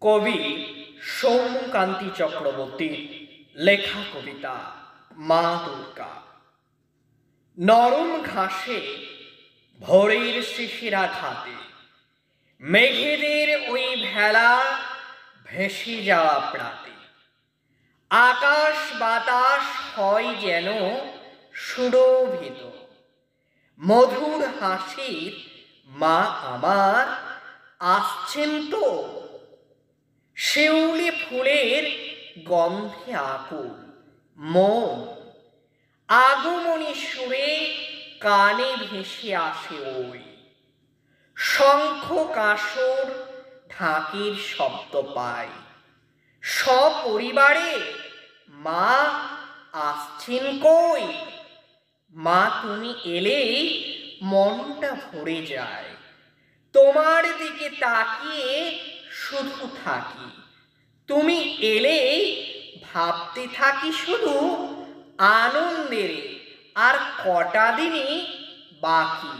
কবি সৌম্যকান্তি চক্রবর্তীর লেখা কবিতা মা দুর্গা। নরম ঘাসে ভোরের শিশিরা ঘাটে মেঘেদের ওই ভেলা ভেসে যাওয়া প্রাতে, আকাশ বাতাস হয় যেন সুরভিত। মধুর হাসির মা আমার আসছেন তো, শিউলি ফুলের গন্ধে আকুল মন, আগমনী সুরে কানে ভেসে আসে ওই শঙ্খ কাঁসর ঢাকের শব্দ পাই। সপরিবারে মা আসছেন কই, মা তুমি এলেই মনটা ভরে যায়, তোমার দিকে তাকিয়ে শুধু থাকি। তুমি এলেই ভাবতে থাকি শুধু আনন্দের আর কটা দিনই বাকি।